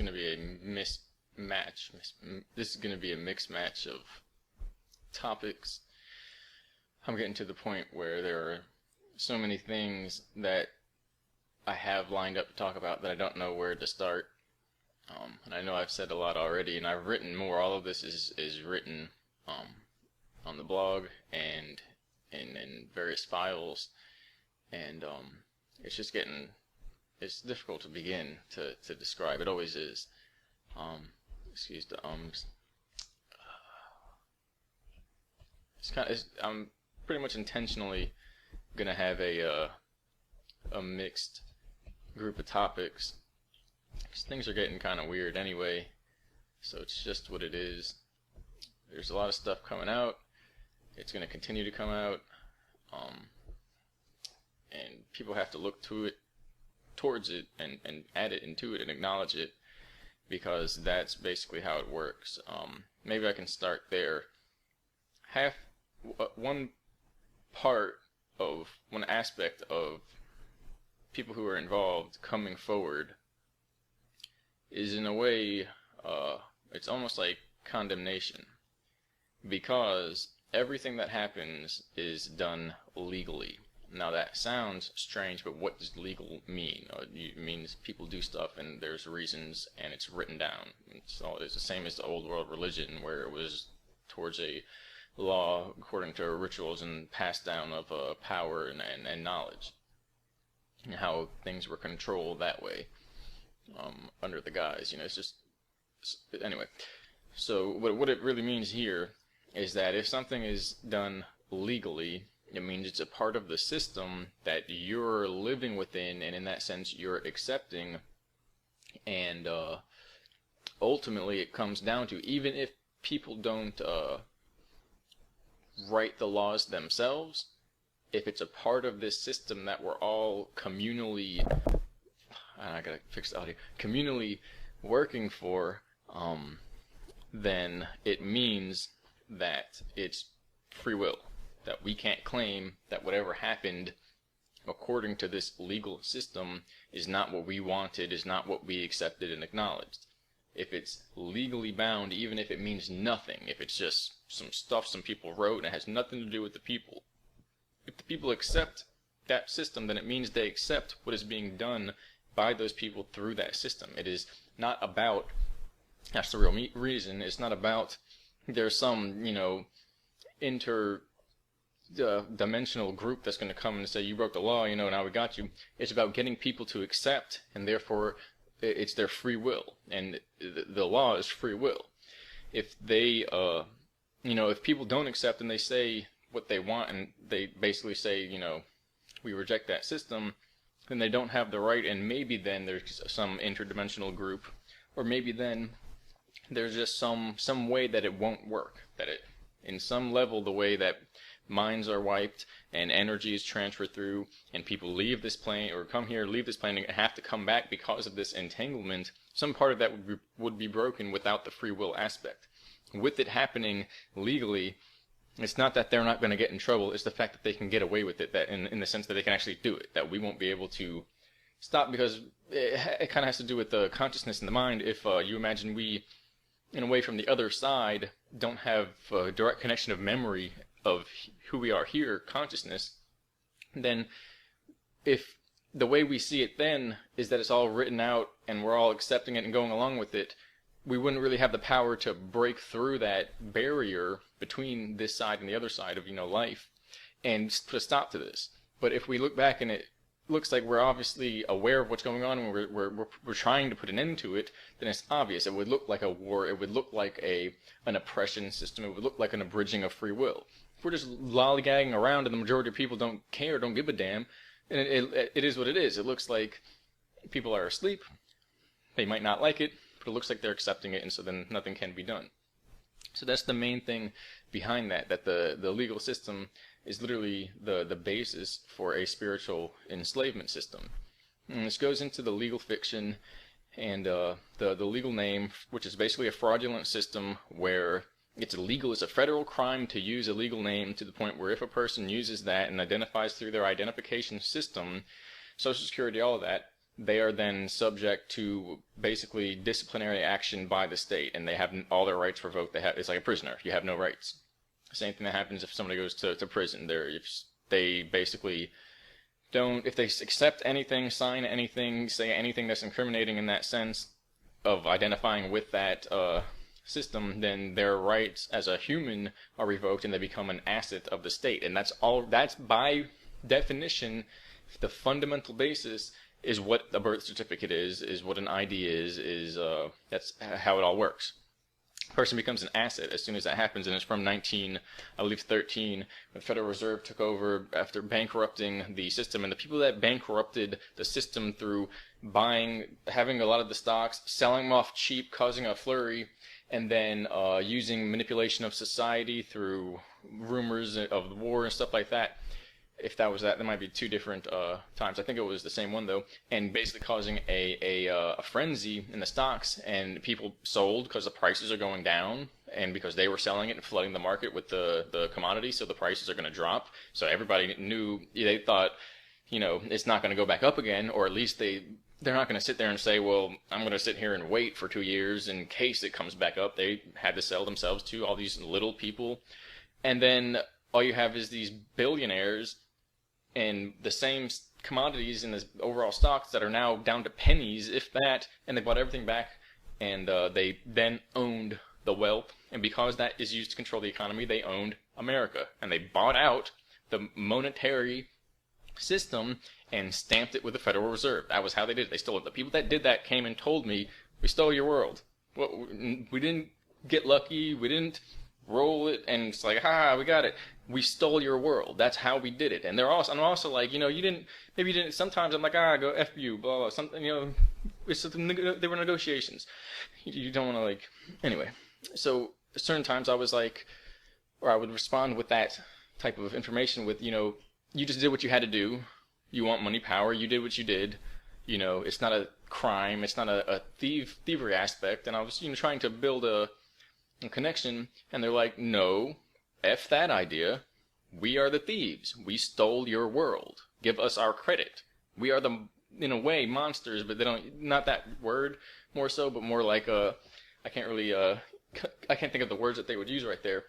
going to be a mismatch. This is going to be a mixed match of topics. I'm getting to the point where there are so many things that I have lined up to talk about that I don't know where to start. And I know I've said a lot already, and I've written more. All of this is written on the blog and in various files, and it's just it's difficult to begin to describe. It always is. Excuse the ums. I'm pretty much intentionally gonna have a mixed group of topics, because things are getting kind of weird anyway, so it's just what it is. There's a lot of stuff coming out. It's going to continue to come out, and people have to look towards it, and add it into it and acknowledge it, because that's basically how it works. Maybe I can start there. One aspect of people who are involved coming forward is, in a way, it's almost like condemnation, because everything that happens is done legally. Now that sounds strange, but what does legal mean? It means people do stuff and there's reasons and it's written down. It's the same as the old world religion, where it was towards a law according to rituals and passed down of power and knowledge, and how things were controlled that way, under the guise. It's just, anyway. So what it really means here is that if something is done legally, it means it's a part of the system that you're living within, and in that sense you're accepting. And ultimately it comes down to, even if people don't write the laws themselves, if it's a part of this system that we're all communally, I gotta fix the audio, communally working for, then it means that it's free will. That we can't claim that whatever happened according to this legal system is not what we wanted, is not what we accepted and acknowledged. If it's legally bound, even if it means nothing, if it's just some stuff some people wrote and it has nothing to do with the people, if the people accept that system, then it means they accept what is being done by those people through that system. It is not about, that's the real reason, it's not about there's some, dimensional group that's going to come and say, you broke the law, now we got you. It's about getting people to accept, and therefore it's their free will, and the law is free will. If they, if people don't accept and they say what they want, and they basically say, we reject that system, then they don't have the right, and maybe then there's some interdimensional group, or maybe then there's just some way that it won't work, that it, in some level, the way that minds are wiped and energy is transferred through, and people leave this plane, or come here, leave this plane, and have to come back because of this entanglement, some part of that would be broken without the free will aspect. With it happening legally, it's not that they're not going to get in trouble, it's the fact that they can get away with it, that in the sense that they can actually do it, that we won't be able to stop, because it kind of has to do with the consciousness in the mind. If you imagine we, in a way, from the other side, don't have a direct connection of memory of who we are here, consciousness, then if the way we see it then is that it's all written out and we're all accepting it and going along with it, we wouldn't really have the power to break through that barrier between this side and the other side of, life, and put a stop to this. But if we look back and it looks like we're obviously aware of what's going on and we're trying to put an end to it, then it's obvious. It would look like a war. It would look like an oppression system. It would look like an abridging of free will. If we're just lollygagging around and the majority of people don't care, don't give a damn, and it is what it is. It looks like people are asleep. They might not like it, but it looks like they're accepting it, and so then nothing can be done. So that's the main thing behind that the legal system is literally the basis for a spiritual enslavement system. And this goes into the legal fiction and the legal name, which is basically a fraudulent system where it's illegal. It's a federal crime to use a legal name, to the point where if a person uses that and identifies through their identification system, Social Security, all of that, they are then subject to basically disciplinary action by the state, and they have all their rights revoked. It's like a prisoner. You have no rights. Same thing that happens if somebody goes to prison. If they basically don't, if they accept anything, sign anything, say anything that's incriminating in that sense of identifying with that system, then their rights as a human are revoked and they become an asset of the state. And that's by definition, the fundamental basis is what a birth certificate is what an ID is that's how it all works. A person becomes an asset as soon as that happens, and it's from 1913, when the Federal Reserve took over after bankrupting the system. And the people that bankrupted the system through having a lot of the stocks, selling them off cheap, causing a flurry, and then using manipulation of society through rumors of the war and stuff like that. If that was that, there might be two different times. I think it was the same one though, and basically causing a frenzy in the stocks, and people sold because the prices are going down, and because they were selling it and flooding the market with the commodity, so the prices are going to drop. So everybody knew, they thought, it's not going to go back up again, or at least they're not going to sit there and say, well, I'm going to sit here and wait for 2 years in case it comes back up. They had to sell themselves to all these little people, and then all you have is these billionaires and the same commodities in the overall stocks that are now down to pennies, if that, and they bought everything back, and they then owned the wealth, and because that is used to control the economy, they owned America, and they bought out the monetary system and stamped it with the Federal Reserve. That was how they did it. They stole it. The people that did that came and told me, we stole your world. Well, we didn't get lucky, we didn't roll it, and it's like, we got it. We stole your world. That's how we did it. And I'm also like, you didn't, sometimes I'm like, go F you, blah, blah, something, they were negotiations. You don't want to, anyway. So, certain times I was like, or I would respond with that type of information with, you just did what you had to do. You want money, power, you did what you did. It's not a crime, it's not a thievery aspect. And I was, trying to build a connection, and they're like, no, F that idea. We are the thieves. We stole your world. Give us our credit. We are the, in a way, monsters, but they don't, not that word more so, but more like I can't think of the words that they would use right there.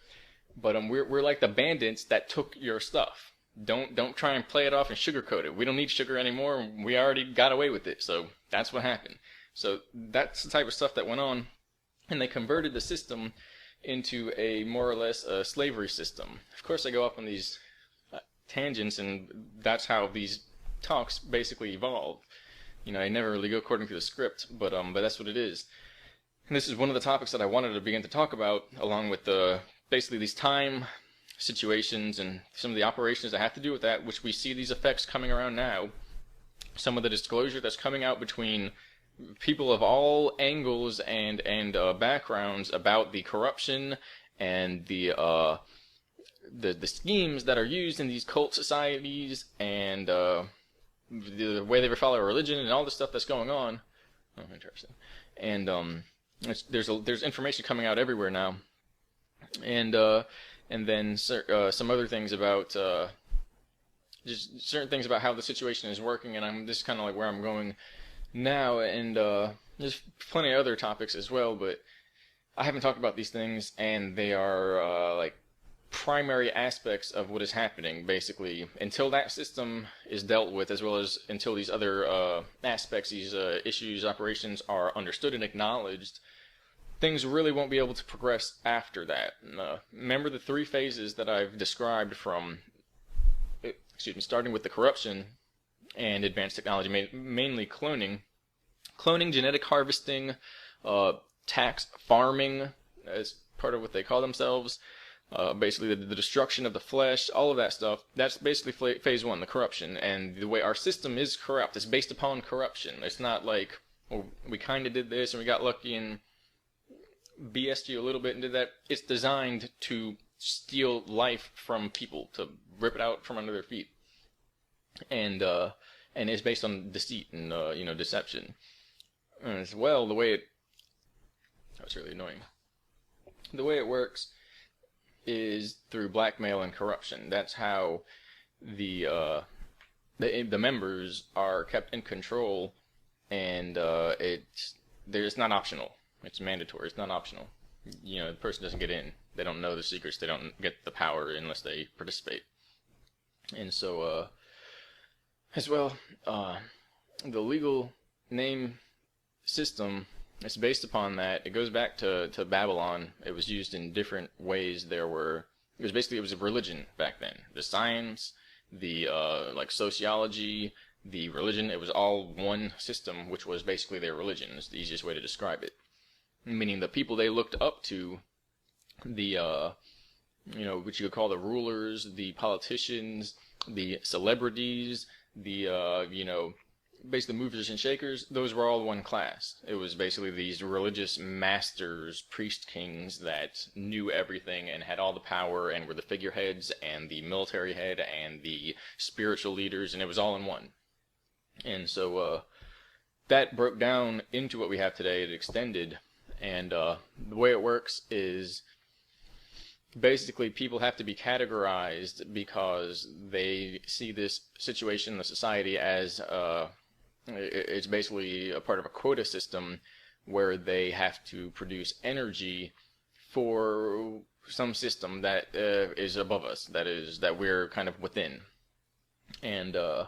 But we're like the bandits that took your stuff. Don't try and play it off and sugarcoat it. We don't need sugar anymore. We already got away with it. So that's what happened. So that's the type of stuff that went on. And they converted the system into a more or less a slavery system. Of course, I go off on these tangents, and that's how these talks basically evolved. I never really go according to the script, but that's what it is. And this is one of the topics that I wanted to begin to talk about, along with basically these time situations and some of the operations that have to do with that, which we see these effects coming around now. Some of the disclosure that's coming out between people of all angles and backgrounds about the corruption and the schemes that are used in these cult societies, and the way they follow religion and all the stuff that's going on. Oh, interesting. And there's information coming out everywhere now, and then some other things about just certain things about how the situation is working, and this is kind of like where I'm going now, and there's plenty of other topics as well, but I haven't talked about these things, and they are like primary aspects of what is happening, basically, until that system is dealt with, as well as until these other aspects, these issues, operations are understood and acknowledged. Things really won't be able to progress after that. Remember the three phases that I've described from, starting with the corruption and advanced technology, mainly cloning, genetic harvesting, tax farming as part of what they call themselves, basically the destruction of the flesh, all of that stuff. That's basically phase one, the corruption. And the way our system is corrupt, it's based upon corruption. It's not like, well, we kind of did this and we got lucky and BS'd you a little bit and did that. It's designed to steal life from people, to rip it out from under their feet. And it's based on deceit and deception. And as well, that was really annoying. The way it works is through blackmail and corruption. That's how the members are kept in control and it's not optional. It's mandatory. It's not optional. You know, the person doesn't get in. They don't know the secrets. They don't get the power unless they participate. And so, as well, the legal name system is based upon that. It goes back to Babylon. It was used in different ways. It was a religion back then. The science, the like sociology, the religion, it was all one system, which was basically their religion. Is the easiest way to describe it. Meaning the people they looked up to, the which you could call the rulers, the politicians, the celebrities, the basically movers and shakers, those were all one class. It was basically these religious masters, priest kings that knew everything and had all the power and were the figureheads and the military head and the spiritual leaders, and it was all in one. And so that broke down into what we have today. It extended, and the way it works is basically people have to be categorized because they see this situation in the society as it's basically a part of a quota system where they have to produce energy for some system that is above us, that we're kind of within. And the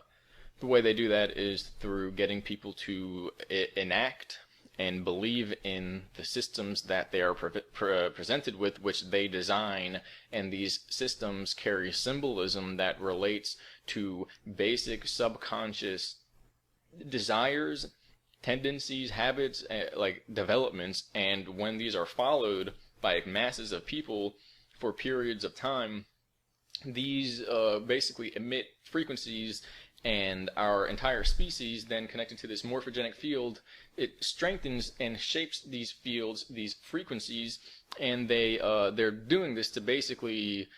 way they do that is through getting people to enact and believe in the systems that they are presented with, which they design, and these systems carry symbolism that relates to basic subconscious desires, tendencies, habits, like developments, and when these are followed by masses of people for periods of time, these basically emit frequencies, and our entire species, then connected to this morphogenic field, it strengthens and shapes these fields, these frequencies, and they're doing this to basically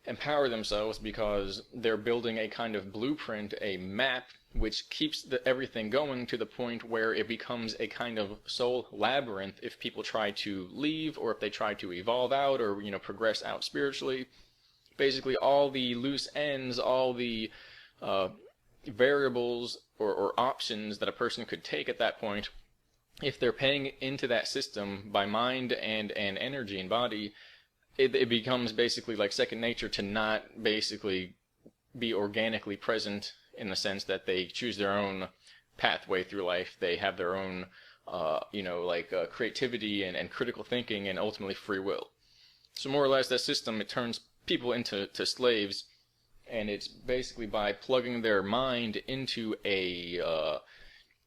empower themselves because they're building a kind of blueprint, a map, which keeps everything going to the point where it becomes a kind of soul labyrinth if people try to leave, or if they try to evolve out, or progress out spiritually. Basically all the loose ends, all the variables or options that a person could take at that point, if they're paying into that system by mind and energy and body, it becomes basically like second nature to not basically be organically present, in the sense that they choose their own pathway through life. They have their own creativity and critical thinking, and ultimately free will. So more or less that system, it turns people into slaves. And it's basically by plugging their mind into a,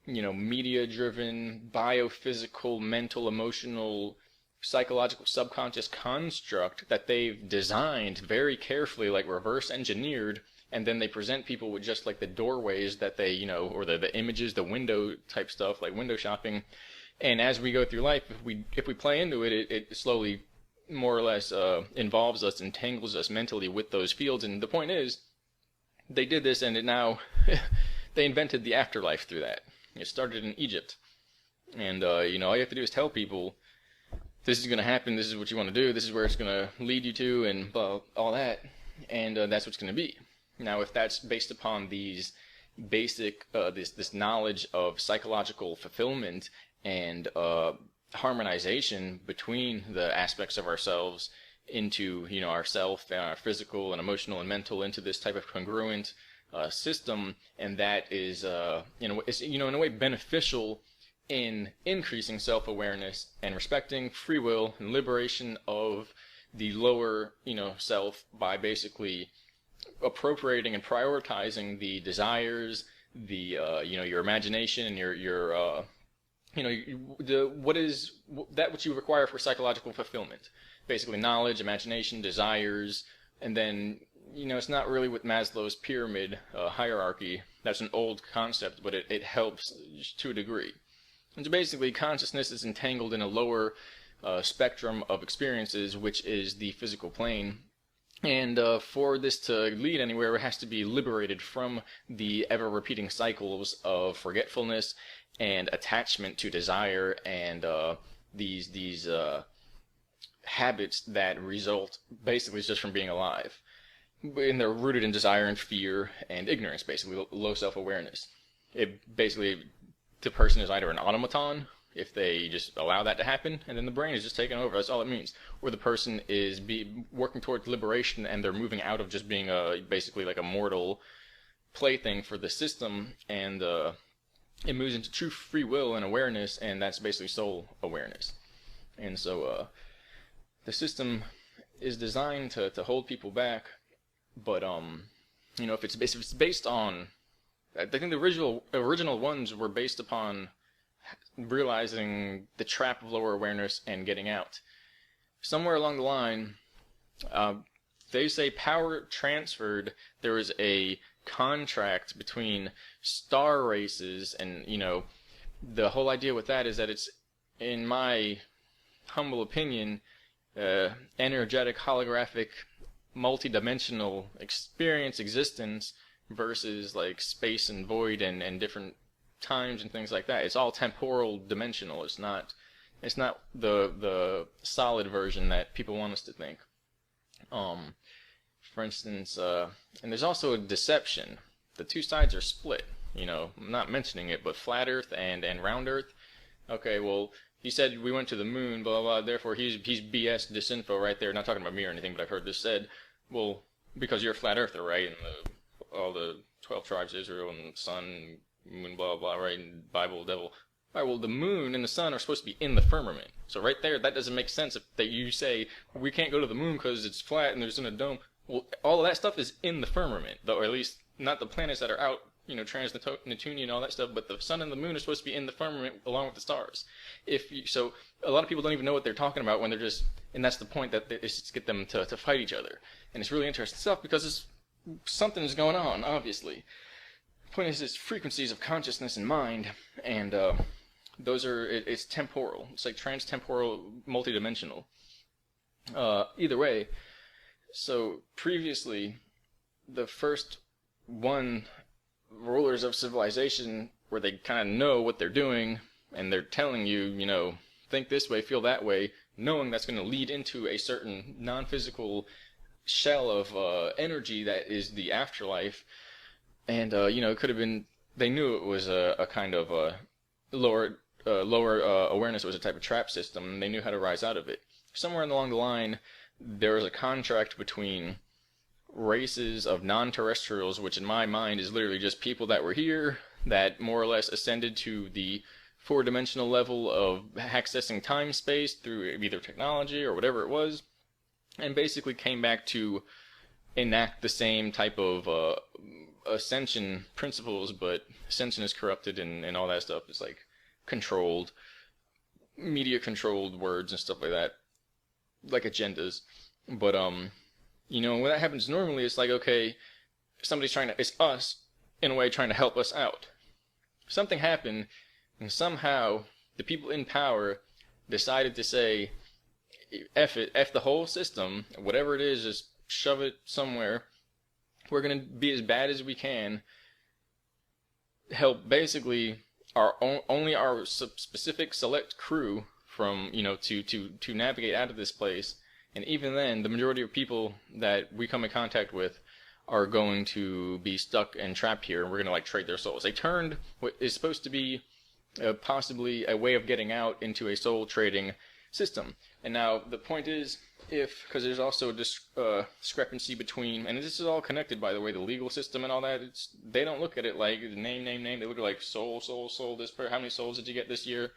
media-driven, biophysical, mental, emotional, psychological, subconscious construct that they've designed very carefully, like reverse engineered, and then they present people with just like the doorways that they, or the images, the window type stuff, like window shopping. And as we go through life, if we play into it, it slowly more or less involves us, entangles us mentally with those fields. And the point is, they did this, and it now they invented the afterlife through that. It started in Egypt, and all you have to do is tell people this is going to happen, this is what you want to do, this is where it's going to lead you to, and all that, and that's what's going to be. Now, if that's based upon these basic this knowledge of psychological fulfillment and harmonization between the aspects of ourselves into our self, our physical and emotional and mental, into this type of congruent system, and that is in a way beneficial in increasing self-awareness and respecting free will and liberation of the lower self, by basically appropriating and prioritizing the desires, the your imagination and your what is that which you require for psychological fulfillment. Basically knowledge, imagination, desires, and then it's not really with Maslow's pyramid hierarchy. That's an old concept, but it helps to a degree. And so basically consciousness is entangled in a lower spectrum of experiences, which is the physical plane. And for this to lead anywhere, it has to be liberated from the ever-repeating cycles of forgetfulness and attachment to desire, and these habits that result basically just from being alive. And they're rooted in desire and fear and ignorance, basically low self-awareness. It basically the person is either an automaton, if they just allow that to happen, and then the brain is just taken over. That's all it means. Or the person is working towards liberation, and they're moving out of just being basically like a mortal plaything for the system, and it moves into true free will and awareness, and that's basically soul awareness. And so the system is designed to hold people back, but if it's based on, I think the original ones were based upon realizing the trap of lower awareness and getting out. Somewhere along the line, they say power transferred. There was a contract between star races, and the whole idea with that is that it's, in my humble opinion, energetic, holographic, multi-dimensional existence versus like space and void and different times and things like that. It's all temporal dimensional. It's not the solid version that people want us to think. For instance, and there's also a deception. The two sides are split. I'm not mentioning it, but flat Earth and round Earth. Okay, well, he said we went to the moon, blah, blah, blah, therefore he's BS disinfo right there. Not talking about me or anything, but I've heard this said. Well, because you're a flat earther, right? And all the 12 tribes of Israel and sun, moon, blah, blah, right? And Bible, devil. All right, well, the moon and the sun are supposed to be in the firmament. So right there, that doesn't make sense if that you say, we can't go to the moon because it's flat and there's in a dome. Well, all of that stuff is in the firmament, though, or at least not the planets that are out, trans-Neptunian and all that stuff, but the sun and the moon are supposed to be in the firmament along with the stars. So a lot of people don't even know what they're talking about when they're just, and that's the point, that it's just get them to fight each other. And it's really interesting stuff because something's going on, obviously. The point is, it's frequencies of consciousness and mind, and it's temporal. It's like trans-temporal, multidimensional. Either way, so previously, the first rulers of civilization, where they kind of know what they're doing, and they're telling you, think this way, feel that way, knowing that's going to lead into a certain non-physical shell of energy that is the afterlife. And it could have been, they knew it was a kind of lower awareness was a type of trap system, and they knew how to rise out of it. Somewhere along the line, there was a contract between races of non-terrestrials, which in my mind is literally just people that were here, that more or less ascended to the four-dimensional level of accessing time-space through either technology or whatever it was, and basically came back to enact the same type of ascension principles, but ascension is corrupted and all that stuff is like controlled, media-controlled words and stuff like that, like agendas. But when that happens normally, it's like, okay, it's us, in a way, trying to help us out. Something happened, and somehow the people in power decided to say, F it, F the whole system, whatever it is, just shove it somewhere. We're going to be as bad as we can, help basically only our specific select crew from, to navigate out of this place. And even then, the majority of people that we come in contact with are going to be stuck and trapped here, and we're going to trade their souls. They turned what is supposed to be possibly a way of getting out into a soul trading system. And now the point is, because there's also a discrepancy between, and this is all connected, by the way, the legal system and all that. They don't look at it like name. They look at like soul. This how many souls did you get this year?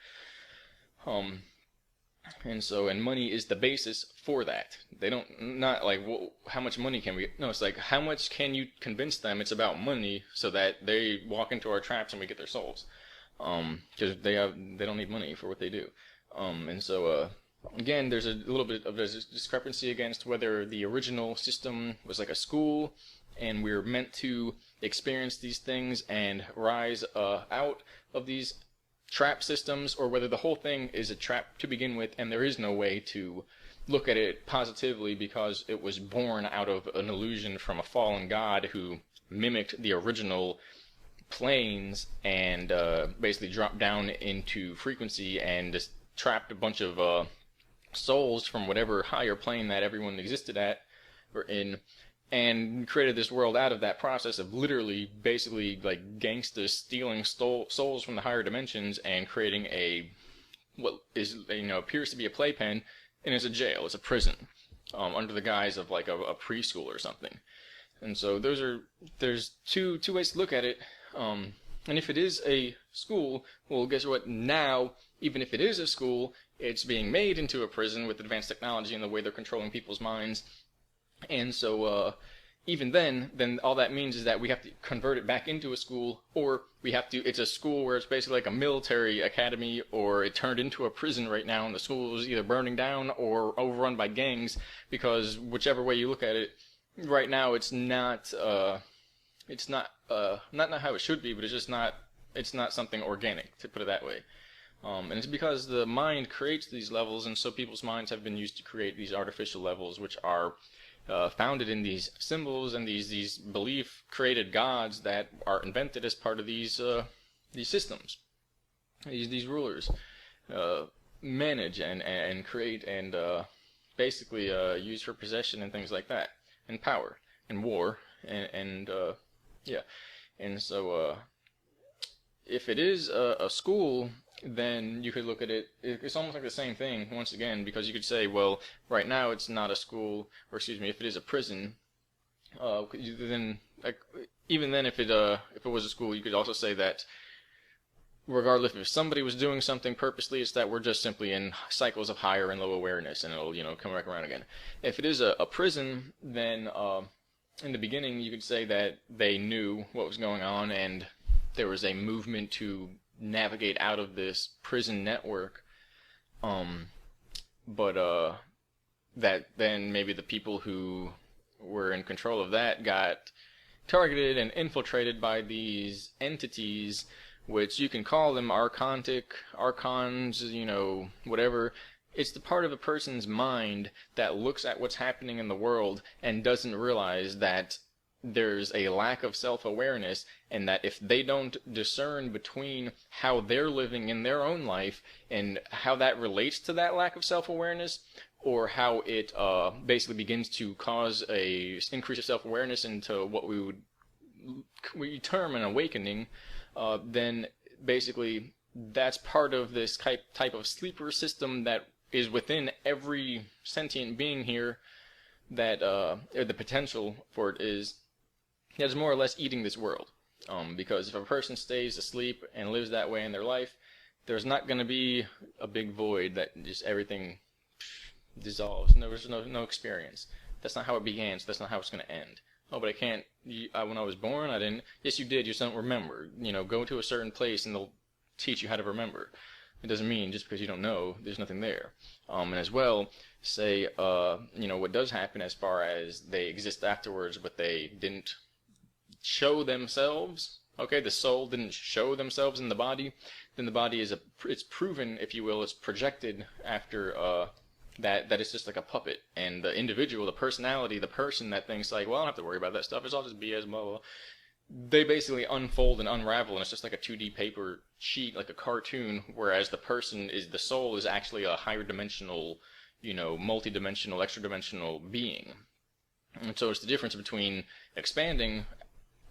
And money is the basis for that. They not like, well, how much money can we get? No, it's like, how much can you convince them it's about money so that they walk into our traps and we get their souls. Because they don't need money for what they do. Again, there's a little bit of a discrepancy against whether the original system was like a school and we're meant to experience these things and rise out of these trap systems, or whether the whole thing is a trap to begin with and there is no way to look at it positively because it was born out of an illusion from a fallen god who mimicked the original planes and basically dropped down into frequency and just trapped a bunch of souls from whatever higher plane that everyone existed at or in, and created this world out of that process of literally, basically, like gangsters stealing souls from the higher dimensions and creating what is, appears to be a playpen, and it's a jail, it's a prison, under the guise of like a preschool or something. And so there's two ways to look at it. And if it is a school, well, guess what? Now, even if it is a school, it's being made into a prison with advanced technology and the way they're controlling people's minds. And so, even then all that means is that we have to convert it back into a school, or it's a school where it's basically like a military academy, or it turned into a prison right now, and the school is either burning down or overrun by gangs, because whichever way you look at it, right now it's not how it should be, but it's not something organic, to put it that way. And it's because the mind creates these levels, and so people's minds have been used to create these artificial levels, which are founded in these symbols and these belief-created gods that are invented as part of these systems. These rulers manage and create and basically use for possession and things like that, and power and war and yeah. And so if it is a school, then you could look at it, it's almost like the same thing, once again, because you could say, well, right now it's not a school, or excuse me, if it is a prison, then, like, even then, if it was a school, you could also say that, regardless if somebody was doing something purposely, it's that we're just simply in cycles of higher and low awareness, and it'll, come back around again. If it is a prison, then, in the beginning, you could say that they knew what was going on, and there was a movement to navigate out of this prison network, but that then maybe the people who were in control of that got targeted and infiltrated by these entities, which you can call them archons, whatever. It's the part of a person's mind that looks at what's happening in the world and doesn't realize that there's a lack of self-awareness, and that if they don't discern between how they're living in their own life and how that relates to that lack of self-awareness, or how it basically begins to cause a increase of self-awareness into what we term an awakening, then basically that's part of this type of sleeper system that is within every sentient being here, that the potential for it is that is more or less eating this world. Because if a person stays asleep and lives that way in their life, there's not going to be a big void that just everything dissolves. There's no experience. That's not how it began, so that's not how it's going to end. Oh, but I can't, when I was born, I didn't. Yes, you did, you just don't remember. Go to a certain place and they'll teach you how to remember. It doesn't mean just because you don't know, there's nothing there. And as well, say, what does happen as far as they exist afterwards, but they didn't show themselves, okay, the soul didn't show themselves in the body, then the body it's proven, if you will, it's projected after that it's just like a puppet, and the individual, the personality, the person that thinks like, well, I don't have to worry about that stuff, it's all just BS, blah, blah, blah. They basically unfold and unravel, and it's just like a 2D paper sheet, like a cartoon, whereas the soul is actually a higher dimensional, multi-dimensional, extra-dimensional being. And so it's the difference between expanding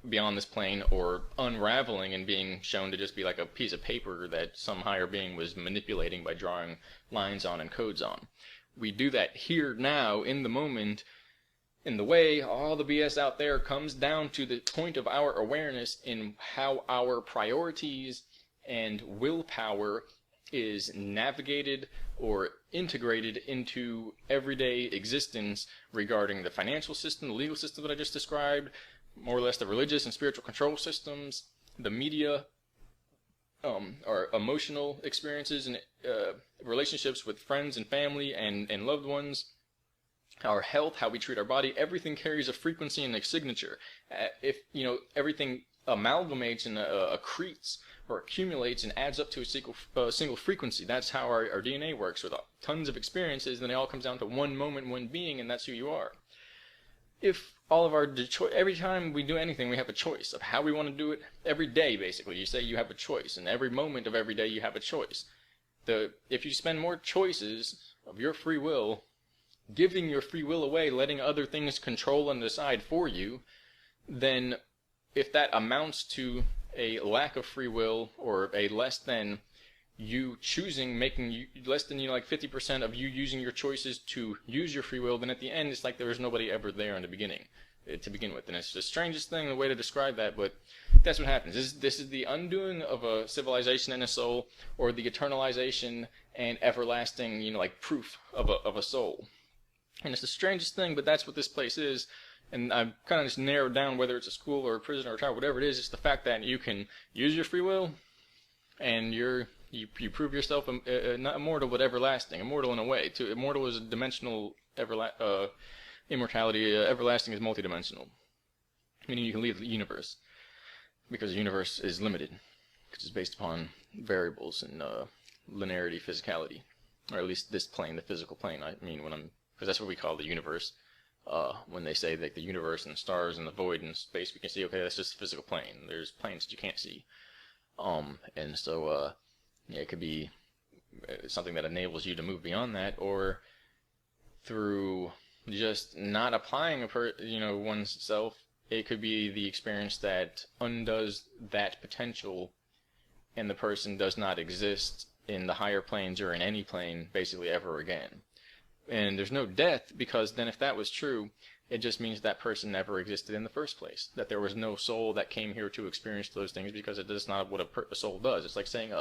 beyond this plane or unraveling and being shown to just be like a piece of paper that some higher being was manipulating by drawing lines on and codes on. We do that here, now, in the moment, in the way all the BS out there comes down to the point of our awareness in how our priorities and willpower is navigated or integrated into everyday existence regarding the financial system, the legal system that I just described, more or less the religious and spiritual control systems, the media, our emotional experiences and relationships with friends and family and loved ones, our health, how we treat our body. Everything carries a frequency and a signature. If everything amalgamates and accretes or accumulates and adds up to a single frequency. That's how our DNA works, with tons of experiences, then it all comes down to one moment, one being, and that's who you are. If all of every time we do anything, we have a choice of how we want to do it. Every day, basically, you say you have a choice, and every moment of every day you have a choice. If you spend more choices of your free will giving your free will away, letting other things control and decide for you, then if that amounts to a lack of free will, or a less than you choosing, making you less than, like 50% of you using your choices to use your free will, then at the end it's like there was nobody ever there in the beginning to begin with. And it's the strangest thing, the way to describe that, but that's what happens. This is the undoing of a civilization and a soul, or the eternalization and everlasting, like proof of a soul. And it's the strangest thing, but that's what this place is. And I've kind of just narrowed down whether it's a school or a prison or a trial, whatever it is. It's the fact that you can use your free will, and you prove yourself not immortal but everlasting. Immortal in a way. Immortal is a dimensional immortality. Everlasting is multidimensional, meaning you can leave the universe, because the universe is limited, because it's based upon variables and linearity, physicality, or at least this plane, the physical plane. I mean, because that's what we call the universe. When they say like the universe and the stars and the void and space, we can see, okay, that's just a physical plane. There's planes that you can't see. And so, it could be something that enables you to move beyond that, or through just not applying one's self, it could be the experience that undoes that potential, and the person does not exist in the higher planes or in any plane basically ever again. And there's no death, because then if that was true, it just means that person never existed in the first place. That there was no soul that came here to experience those things, because it is not what a soul does. It's like saying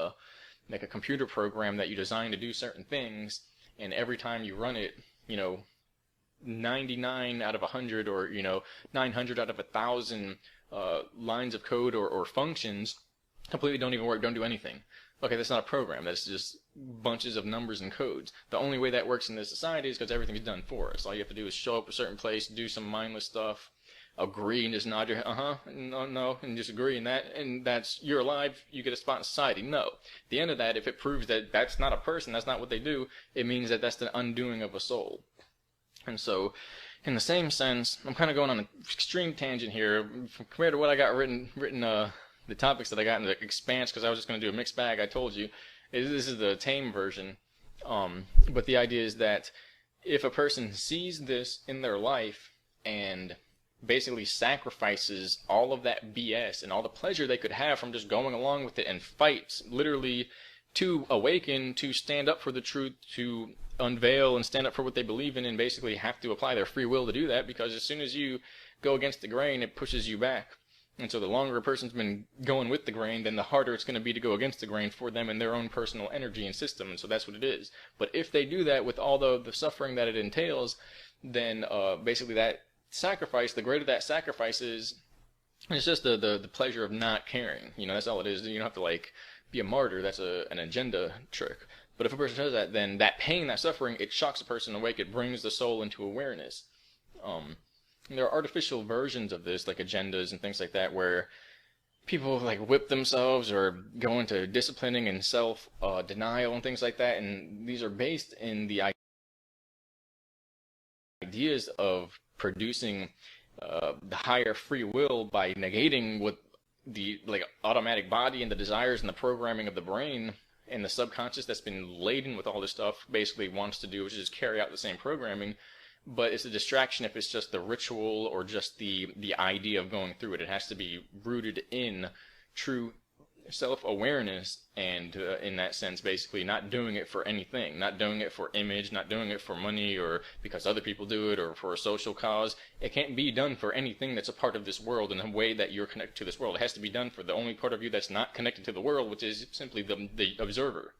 like a computer program that you design to do certain things, and every time you run it, 99 out of 100, or 900 out of 1,000 lines of code or functions completely don't even work, don't do anything. Okay, that's not a program. That's just bunches of numbers and codes. The only way that works in this society is because everything's done for us. All you have to do is show up a certain place, do some mindless stuff, agree, and just nod your head, no, and just agree, and that's, you're alive, you get a spot in society. No. At the end of that, if it proves that that's not a person, that's not what they do, it means that that's the undoing of a soul. And so, in the same sense, I'm kind of going on an extreme tangent here compared to what I got written the topics that I got in the Expanse, because I was just going to do a mixed bag. I told you this is the tame version, but the idea is that if a person sees this in their life and basically sacrifices all of that BS and all the pleasure they could have from just going along with it, and fights literally to awaken, to stand up for the truth, to unveil and stand up for what they believe in, and basically have to apply their free will to do that, because as soon as you go against the grain, it pushes you back. And so the longer a person's been going with the grain, then the harder it's going to be to go against the grain for them and their own personal energy and system. And so that's what it is. But if they do that with all the suffering that it entails, then basically that sacrifice, the greater that sacrifice is, it's just the pleasure of not caring. That's all it is. You don't have to be a martyr. That's an agenda trick. But if a person does that, then that pain, that suffering, it shocks a person awake. It brings the soul into awareness. There are artificial versions of this, like agendas and things like that, where people whip themselves or go into disciplining and self-denial and things like that. And these are based in the ideas of producing the higher free will by negating what the automatic body and the desires and the programming of the brain and the subconscious that's been laden with all this stuff basically wants to do, which is just carry out the same programming. But it's a distraction if it's just the ritual or just the idea of going through it. It has to be rooted in true self-awareness, and in that sense, basically not doing it for anything, not doing it for image, not doing it for money or because other people do it or for a social cause. It can't be done for anything that's a part of this world in a way that you're connected to this world. It has to be done for the only part of you that's not connected to the world, which is simply the observer.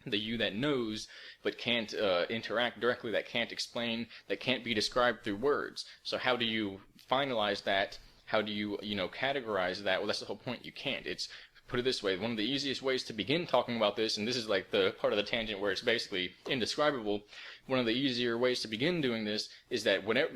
The you that knows but can't interact directly, that can't explain, that can't be described through words. So how do you finalize that? How do you, categorize that? Well, that's the whole point. You can't. It's, put it this way, one of the easiest ways to begin talking about this, and this is the part of the tangent where it's basically indescribable, one of the easier ways to begin doing this is that whenever,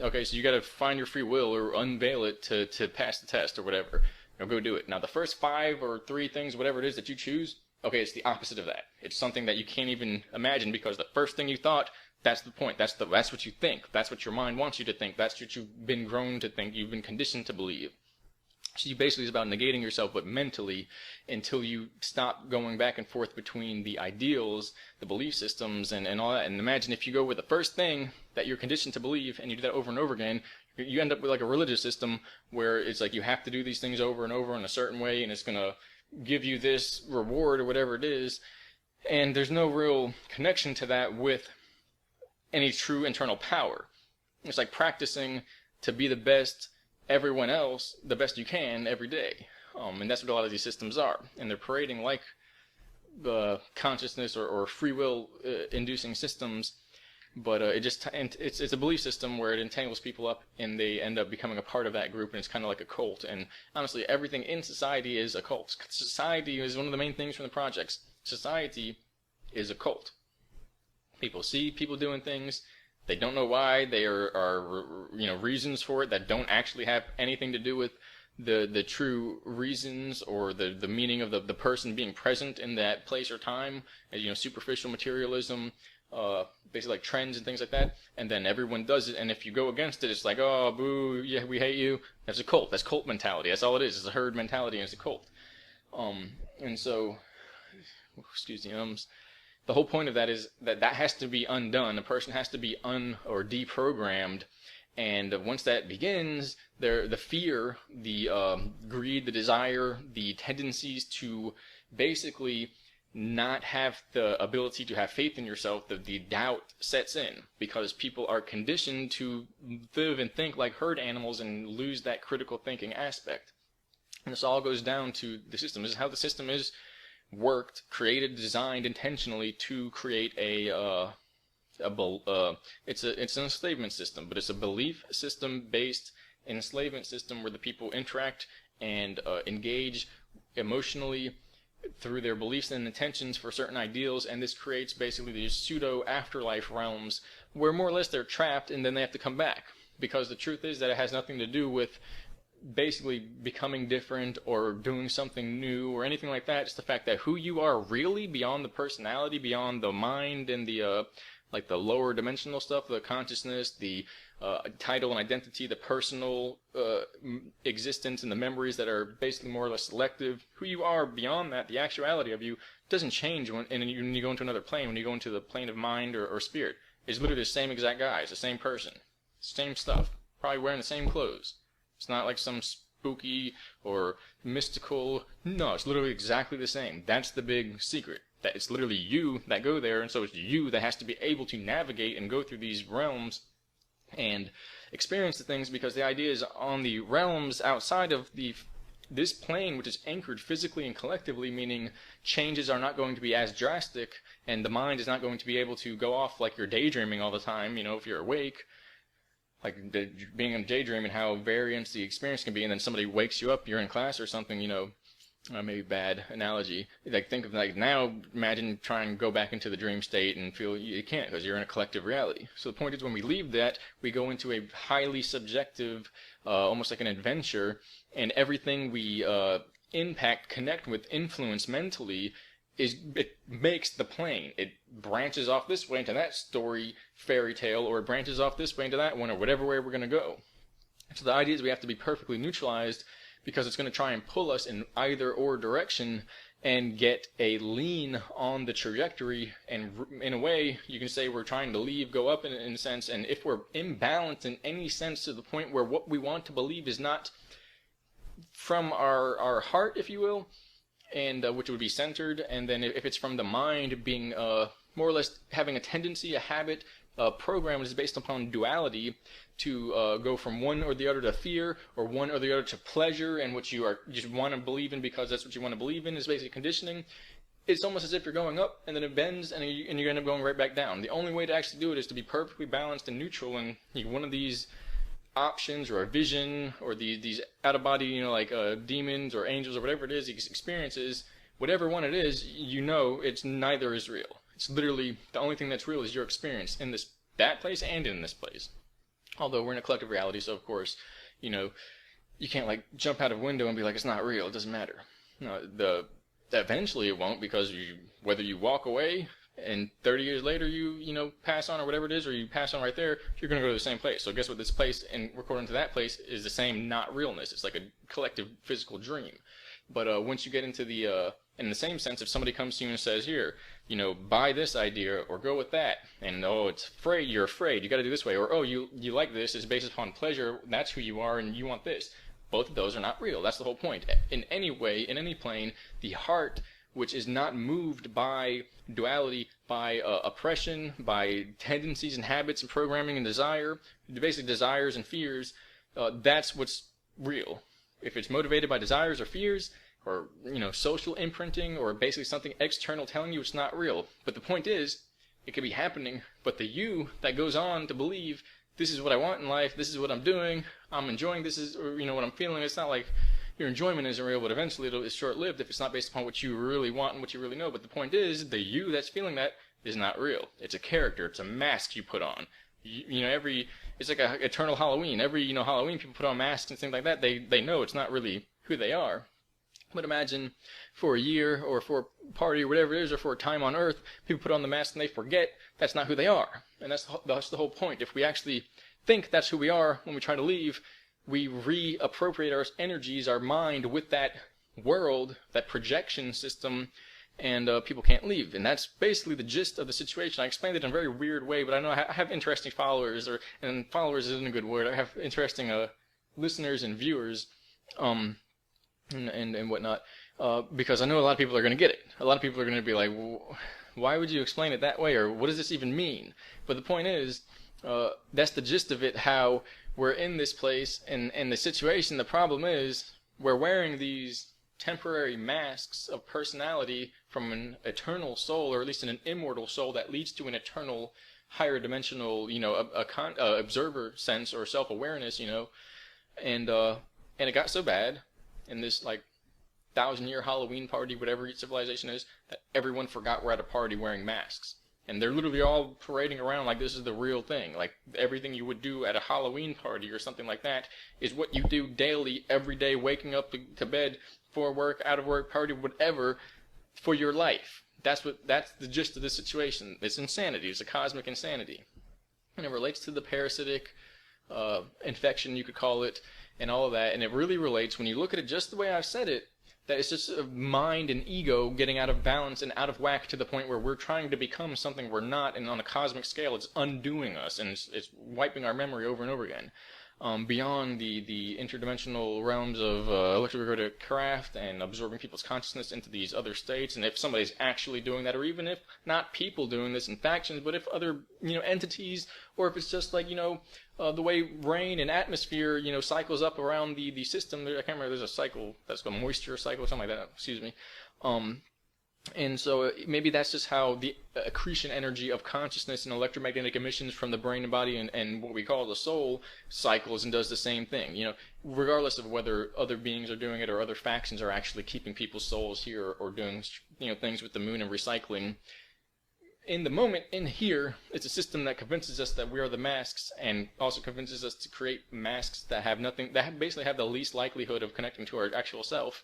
okay, so you got to find your free will or unveil it to pass the test or whatever. Go do it. Now, the first 5 or 3 things, whatever it is that you choose, okay, it's the opposite of that. It's something that you can't even imagine, because the first thing you thought, that's the point. That's what you think. That's what your mind wants you to think. That's what you've been grown to think. You've been conditioned to believe. So you basically, it's about negating yourself, but mentally, until you stop going back and forth between the ideals, the belief systems, and all that. And imagine if you go with the first thing that you're conditioned to believe, and you do that over and over again, you end up with like a religious system where it's like you have to do these things over and over in a certain way, and it's going to give you this reward or whatever it is. And there's no real connection to that with any true internal power. It's like practicing to be the best everyone else, the best you can every day. And that's what a lot of these systems are. And they're parading like consciousness or free will inducing systems, but it's a belief system where it entangles people up, and they end up becoming a part of that group, and it's kind of like a cult. And honestly, everything in society is a cult. Society is one of the main things from the projects. Society is a cult. People see people doing things. They don't know why. They are reasons for it that don't actually have anything to do with the true reasons or the meaning of the person being present in that place or time. Superficial materialism, basically like trends and things like that. And then everyone does it, and if you go against it, it's like, oh, boo, yeah, we hate you. That's a cult. That's cult mentality. That's all it is. It's a herd mentality, and it's a cult. And so, excuse me, the whole point of that is that has to be undone. A person has to be or deprogrammed, and once that begins, the fear, the greed, the desire, the tendencies to basically not have the ability to have faith in yourself, the doubt sets in, because people are conditioned to live and think like herd animals and lose that critical thinking aspect. And this all goes down to the system. This is how the system is worked, created, designed intentionally to create it's an enslavement system, but it's a belief system based enslavement system where the people interact and engage emotionally through their beliefs and intentions for certain ideals, and this creates basically these pseudo afterlife realms where more or less they're trapped, and then they have to come back, because the truth is that it has nothing to do with basically becoming different or doing something new or anything like that. It's the fact that who you are really, beyond the personality, beyond the mind and the like the lower dimensional stuff, the consciousness, the title and identity, the personal existence and the memories that are basically more or less selective, who you are beyond that, the actuality of you, doesn't change when you go into another plane, when you go into the plane of mind or spirit. It's literally the same exact guy. It's the same person, same stuff, probably wearing the same clothes. It's not like some spooky or mystical. No, it's literally exactly the same. That's the big secret. That it's literally you that go there, and so it's you that has to be able to navigate and go through these realms and experience the things, because the idea is on the realms outside of this plane, which is anchored physically and collectively, meaning changes are not going to be as drastic, and the mind is not going to be able to go off like you're daydreaming all the time, if you're awake. Like being in a daydream and how variance the experience can be, and then somebody wakes you up, you're in class or something, maybe bad analogy. Like think of now, imagine trying to go back into the dream state and feel you can't, because you're in a collective reality. So the point is, when we leave that, we go into a highly subjective, almost like an adventure, and everything we impact, connect with, influence mentally, it makes the plane. It branches off this way into that story, fairy tale, or it branches off this way into that one, or whatever way we're going to go. So the idea is we have to be perfectly neutralized, because it's going to try and pull us in either or direction and get a lean on the trajectory. And in a way, you can say we're trying to go up in a sense. And if we're imbalanced in any sense, to the point where what we want to believe is not from our heart, if you will, and which would be centered, and then if it's from the mind, being more or less having a tendency, a habit, a program that is based upon duality, to go from one or the other to fear, or one or the other to pleasure, and what you just want to believe in because that's what you want to believe in, is basically conditioning. It's almost as if you're going up, and then it bends, and you end up going right back down. The only way to actually do it is to be perfectly balanced and neutral, and one of these options, or a vision, or these out-of-body, like demons or angels or whatever it is, these experiences, whatever one it is, it's neither is real. It's literally the only thing that's real is your experience in that place and in this place. Although we're in a collective reality, so of course, you can't jump out of a window and be like, it's not real, it doesn't matter. No, eventually it won't, because whether you walk away and 30 years later you pass on or whatever it is, or you pass on right there, you're going to go to the same place. So guess what? This place and according to that place is the same not realness. It's like a collective physical dream. But once you get into in the same sense, if somebody comes to you and says, here, buy this idea or go with that, and oh, it's afraid, you're afraid, you got to do this way, or oh, you like this, it's based upon pleasure, that's who you are, and you want this. Both of those are not real. That's the whole point. In any way, in any plane, the heart, which is not moved by duality, by oppression, by tendencies and habits and programming and desire, basically desires and fears, that's what's real. If it's motivated by desires or fears, or social imprinting, or basically something external telling you it's not real. But the point is, it could be happening, but the you that goes on to believe this is what I want in life, this is what I'm doing, I'm enjoying this, is what I'm feeling. It's not like your enjoyment isn't real, but eventually it's short-lived if it's not based upon what you really want and what you really know. But the point is, the you that's feeling that is not real. It's a character. It's a mask you put on. It's like a eternal Halloween. Every Halloween people put on masks and things like that. They know it's not really who they are. But imagine for a year or for a party or whatever it is, or for a time on Earth, people put on the mask and they forget that's not who they are. And that's the whole point. If we actually think that's who we are when we try to leave, we reappropriate our energies, our mind, with that world, that projection system, and people can't leave. And that's basically the gist of the situation. I explained it in a very weird way, but I know I have interesting followers, and followers isn't a good word. I have interesting listeners and viewers, and whatnot, because I know a lot of people are going to get it. A lot of people are going to be like, why would you explain it that way, or what does this even mean? But the point is, that's the gist of it, how we're in this place, and the situation, the problem is, we're wearing these temporary masks of personality from an eternal soul, or at least an immortal soul that leads to an eternal, higher dimensional, observer sense or self-awareness, and it got so bad in this 1,000-year Halloween party, whatever civilization is, that everyone forgot we're at a party wearing masks. And they're literally all parading around like this is the real thing. Like everything you would do at a Halloween party or something like that is what you do daily, every day, waking up to bed, for work, out of work, party, whatever, for your life. That's the gist of this situation. It's insanity. It's a cosmic insanity. And it relates to the parasitic infection, you could call it, and all of that. And it really relates, when you look at it just the way I've said it, that it's just a mind and ego getting out of balance and out of whack to the point where we're trying to become something we're not, and on a cosmic scale it's undoing us, and it's wiping our memory over and over again. Beyond the interdimensional realms of electrogrid craft and absorbing people's consciousness into these other states, and if somebody's actually doing that, or even if not people doing this in factions, but if other entities, or if it's just like the way rain and atmosphere cycles up around the system. I can't remember. There's a cycle that's called moisture cycle or something like that. Excuse me. And so maybe that's just how the accretion energy of consciousness and electromagnetic emissions from the brain and body and what we call the soul cycles and does the same thing. Regardless of whether other beings are doing it or other factions are actually keeping people's souls here or doing things with the moon and recycling. In the moment, in here, it's a system that convinces us that we are the masks, and also convinces us to create masks that have nothing, that basically have the least likelihood of connecting to our actual self.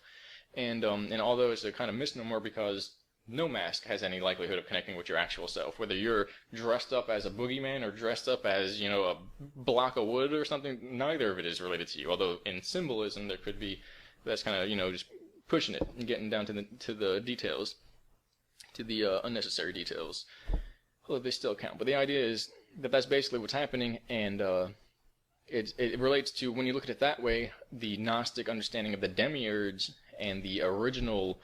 And although it's a kind of misnomer, because no mask has any likelihood of connecting with your actual self, whether you're dressed up as a boogeyman or dressed up as a block of wood or something, neither of it is related to you. Although in symbolism there could be, that's kind of just pushing it and getting down to the details, to the unnecessary details. Although they still count, but the idea is that that's basically what's happening, and it relates to, when you look at it that way, the Gnostic understanding of the demiurge and the original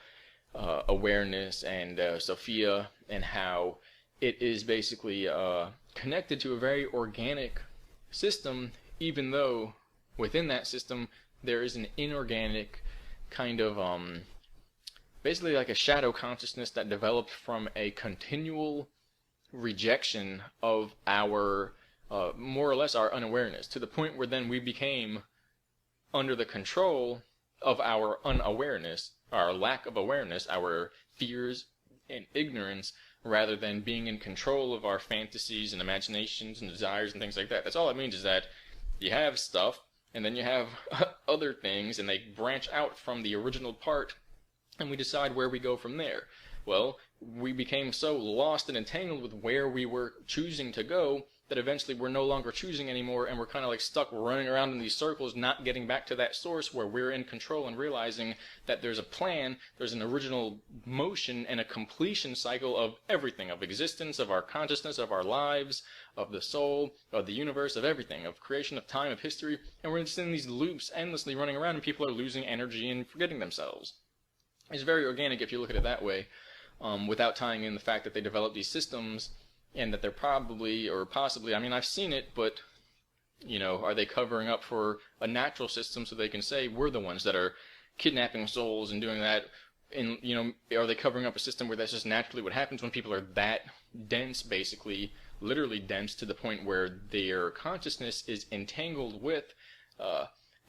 awareness and Sophia, and how it is basically connected to a very organic system, even though within that system there is an inorganic kind of basically like a shadow consciousness that developed from a continual rejection of our more or less our unawareness, to the point where then we became under the control of our unawareness, our lack of awareness, our fears and ignorance, rather than being in control of our fantasies and imaginations and desires and things like that. That's all it means, is that you have stuff, and then you have other things, and they branch out from the original part, and we decide where we go from there. Well, we became so lost and entangled with where we were choosing to go that eventually we're no longer choosing anymore, and we're kind of like stuck running around in these circles, not getting back to that source where we're in control and realizing that there's a plan, there's an original motion and a completion cycle of everything, of existence, of our consciousness, of our lives, of the soul, of the universe, of everything, of creation, of time, of history, and we're just in these loops endlessly running around, and people are losing energy and forgetting themselves. It's very organic if you look at it that way, without tying in the fact that they develop these systems and that they're probably or possibly, I mean, I've seen it, but, you know, are they covering up for a natural system so they can say we're the ones that are kidnapping souls and doing that? And, you know, are they covering up a system where that's just naturally what happens when people are that dense, basically, literally dense, to the point where their consciousness is entangled with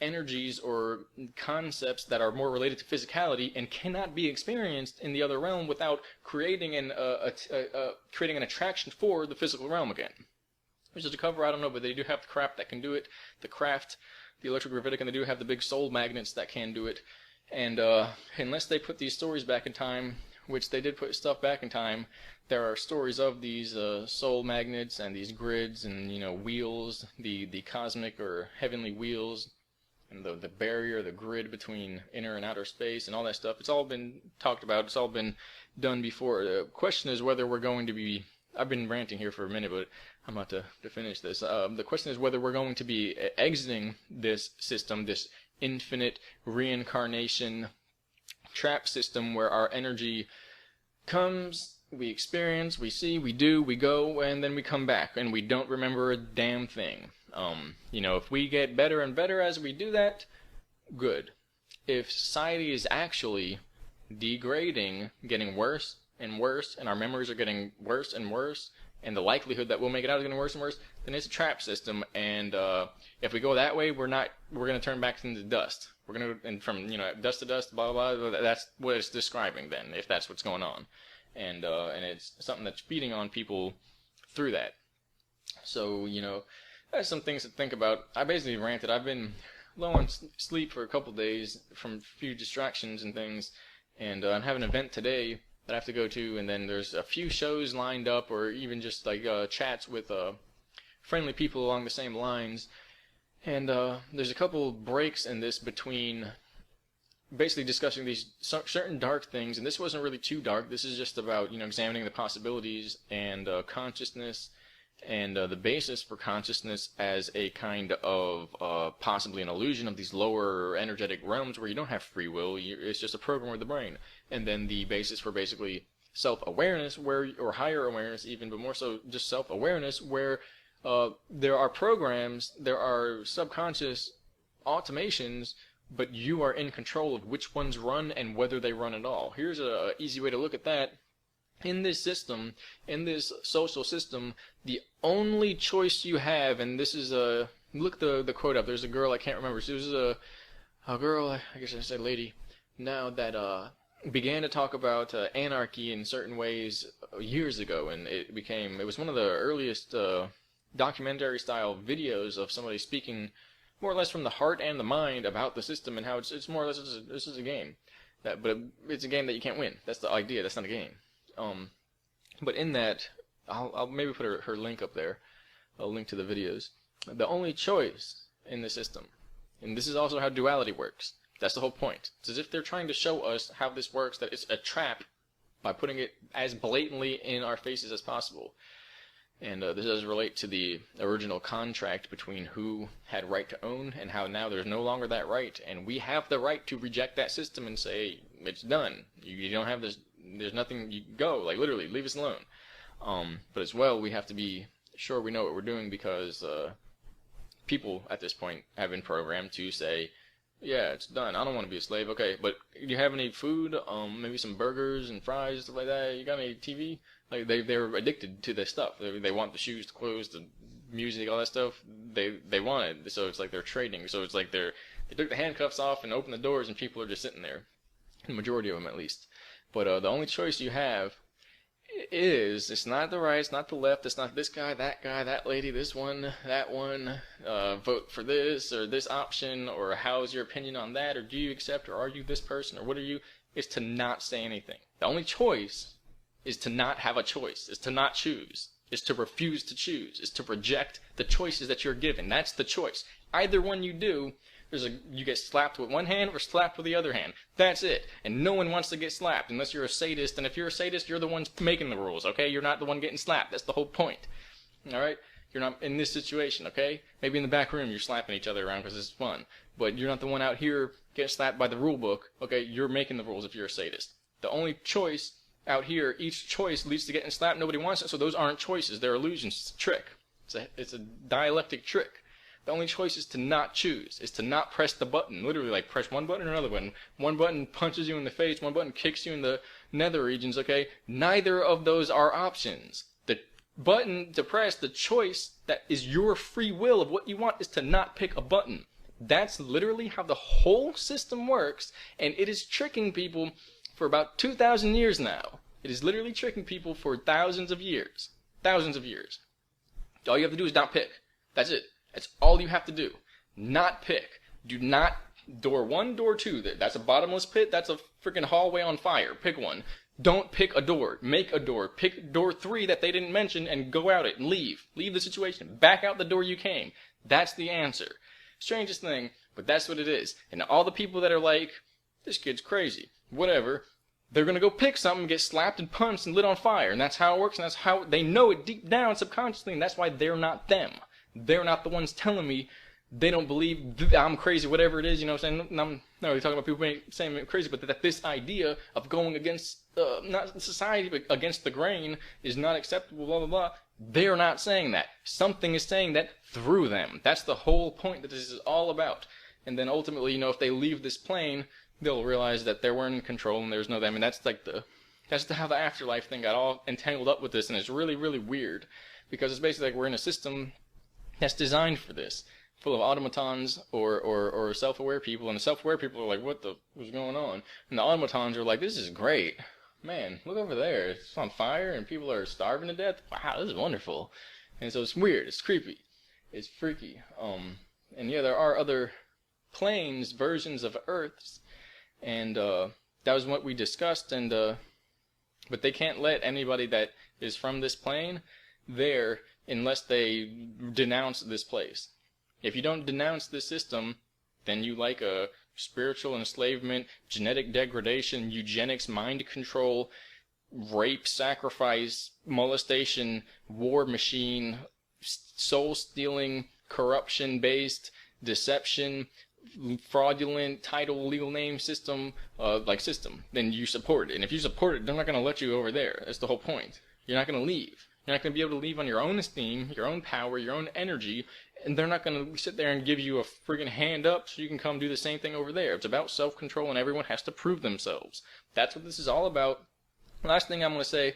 energies or concepts that are more related to physicality and cannot be experienced in the other realm without creating creating an attraction for the physical realm again. Which is a cover, I don't know, but they do have the craft that can do it. The craft, the electrogravitic, and they do have the big soul magnets that can do it. And unless they put these stories back in time, which they did put stuff back in time, there are stories of these soul magnets and these grids and, you know, wheels, the cosmic or heavenly wheels, and the barrier, the grid between inner and outer space and all that stuff. It's all been talked about. It's all been done before. The question is whether we're going to be... I've been ranting here for a minute, but I'm about to finish this. The question is whether we're going to be exiting this system, this infinite reincarnation trap system where our energy comes, we experience, we see, we do, we go, and then we come back, and we don't remember a damn thing. You know, if we get better and better as we do that, good. If society is actually degrading, getting worse and worse, and our memories are getting worse and worse, and the likelihood that we'll make it out is getting worse and worse, then it's a trap system. And if we go that way, we're going to turn back into dust. We're going to, and from, you know, dust to dust, blah, blah, blah. That's what it's describing then, if that's what's going on. And it's something that's feeding on people through that. So, you know, there's some things to think about. I basically ranted. I've been low on sleep for a couple days from a few distractions and things, and I have an event today that I have to go to, and then there's a few shows lined up, or even just like chats with friendly people along the same lines, and there's a couple breaks in this between basically discussing these certain dark things, and this wasn't really too dark. This is just about, you know, examining the possibilities and consciousness, and the basis for consciousness as a kind of possibly an illusion of these lower energetic realms where you don't have free will. It's just a program of the brain. And then the basis for basically self-awareness, or higher awareness even, but more so just self-awareness, where there are programs, there are subconscious automations, but you are in control of which ones run and whether they run at all. Here's an easy way to look at that. In this system, in this social system, the only choice you have, and this is look the quote up. There's a girl, I can't remember. She was a girl, I guess I should say lady, now that began to talk about anarchy in certain ways years ago, and it was one of the earliest documentary style videos of somebody speaking more or less from the heart and the mind about the system and how it's more or less this is a game, but it's a game that you can't win. That's the idea. That's not a game. But in that, I'll maybe put her link up there. I'll link to the videos. The only choice in the system, and this is also how duality works. That's the whole point. It's as if they're trying to show us how this works, that it's a trap by putting it as blatantly in our faces as possible. And this does relate to the original contract between who had right to own and how now there's no longer that right. And we have the right to reject that system and say, it's done. You don't have this. There's nothing, you go, like literally, leave us alone. But as well, we have to be sure we know what we're doing, because people at this point have been programmed to say, yeah, it's done. I don't want to be a slave. Okay, but do you have any food? Maybe some burgers and fries, stuff like that. You got any TV? Like they're addicted to this stuff. They want the shoes, the clothes, the music, all that stuff. They want it. So it's like they're trading. So it's like they took the handcuffs off and opened the doors, and people are just sitting there. The majority of them, at least. But the only choice you have is, it's not the right, it's not the left, it's not this guy, that lady, this one, that one, vote for this or this option, or how's your opinion on that, or do you accept, or are you this person, or what are you? It's to not say anything. The only choice is to not have a choice, is to not choose, is to refuse to choose, is to reject the choices that you're given. That's the choice. Either one you do, you get slapped with one hand or slapped with the other hand. That's it. And no one wants to get slapped unless you're a sadist. And if you're a sadist, you're the one making the rules, okay? You're not the one getting slapped. That's the whole point. All right? You're not in this situation, okay? Maybe in the back room you're slapping each other around because it's fun. But you're not the one out here getting slapped by the rule book, okay? You're making the rules if you're a sadist. The only choice out here, each choice leads to getting slapped. Nobody wants it, so those aren't choices. They're illusions. It's a trick. It's a dialectic trick. The only choice is to not choose, is to not press the button. Literally, like, press one button or another button. One button punches you in the face, one button kicks you in the nether regions, okay? Neither of those are options. The button to press, the choice that is your free will of what you want, is to not pick a button. That's literally how the whole system works, and it is tricking people for about 2,000 years now. It is literally tricking people for thousands of years. Thousands of years. All you have to do is not pick. That's it. That's all you have to do. Not pick. Do not, door 1, door 2. That's a bottomless pit. That's a freaking hallway on fire. Pick one. Don't pick a door. Make a door. Pick door 3 that they didn't mention and go out it and leave. Leave the situation. Back out the door you came. That's the answer. Strangest thing, but that's what it is. And all the people that are like, this kid's crazy, whatever, they're going to go pick something, get slapped and punched and lit on fire. And that's how it works, and that's how they know it deep down subconsciously, and that's why they're not them. They're not the ones telling me they don't believe I'm crazy, whatever it is, you know what I'm saying? And I'm not really talking about people saying I'm crazy, but that this idea of going against, not society, but against the grain is not acceptable, blah, blah, blah. They're not saying that. Something is saying that through them. That's the whole point that this is all about. And then ultimately, you know, if they leave this plane, they'll realize that they weren't in control and there's no them. And that's like how the afterlife thing got all entangled up with this. And it's really, really weird because it's basically like we're in a system that's designed for this, full of automatons or self-aware people. And the self-aware people are like, what's going on? And the automatons are like, this is great. Man, look over there. It's on fire and people are starving to death. Wow, this is wonderful. And so it's weird. It's creepy. It's freaky. And yeah, there are other planes, versions of Earths. And that was what we discussed. And but they can't let anybody that is from this plane there unless they denounce this place. If you don't denounce this system, then you like a spiritual enslavement, genetic degradation, eugenics, mind control, rape, sacrifice, molestation, war machine, soul-stealing, corruption-based, deception, fraudulent title, legal name system, then you support it. And if you support it, they're not going to let you over there. That's the whole point. You're not going to leave. You're not going to be able to leave on your own esteem, your own power, your own energy, and they're not going to sit there and give you a friggin' hand up so you can come do the same thing over there. It's about self-control, and everyone has to prove themselves. That's what this is all about. Last thing I'm going to say,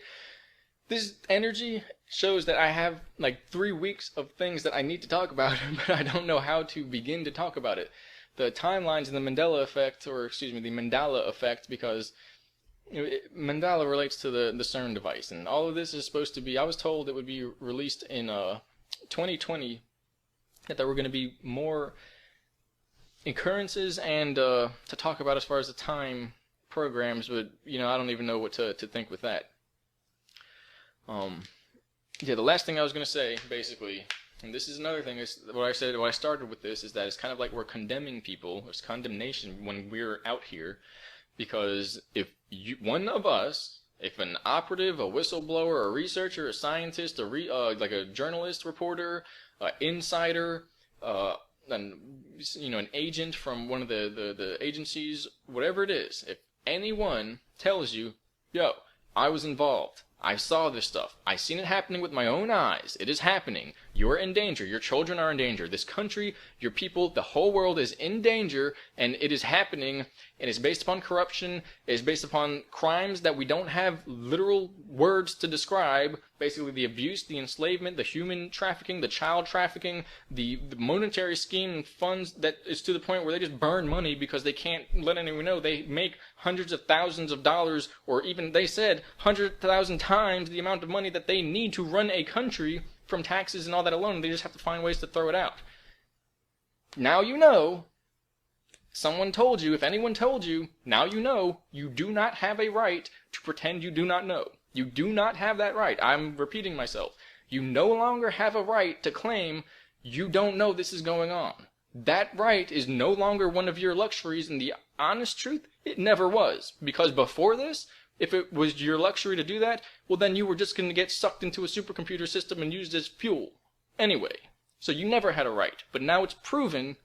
this energy shows that I have like 3 weeks of things that I need to talk about, but I don't know how to begin to talk about it. The timelines and the Mandela effect, because Mandela relates to the CERN device, and all of this is supposed to be, I was told it would be released in 2020, that there were going to be more occurrences and to talk about as far as the time programs, but you know, I don't even know what to think with that. Yeah, the last thing I was going to say, basically, and this is another thing, is what I started with this, is that it's kind of like we're condemning people. There's condemnation when we're out here, because if one of us, if an operative, a whistleblower, a researcher, a scientist, like a journalist, reporter, insider, an agent from one of the agencies, whatever it is, if anyone tells you, yo, I was involved, I saw this stuff, I seen it happening with my own eyes, it is happening, you're in danger, your children are in danger, this country, your people, the whole world is in danger, and it is happening, and it's based upon corruption, it's based upon crimes that we don't have literal words to describe, basically the abuse, the enslavement, the human trafficking, the child trafficking, the monetary scheme and funds that is to the point where they just burn money because they can't let anyone know they make hundreds of thousands of dollars, or even, they said, 100,000 times the amount of money that they need to run a country from taxes and all that alone. They just have to find ways to throw it out. Now you know, Someone told you, if anyone told you, now you know, you do not have a right to pretend you do not know. You do not have that right. I'm repeating myself. You no longer have a right to claim you don't know this is going on. That right is no longer one of your luxuries, and the honest truth, it never was. Because before this, if it was your luxury to do that, well then you were just going to get sucked into a supercomputer system and used as fuel. Anyway, so you never had a right. But now it's proven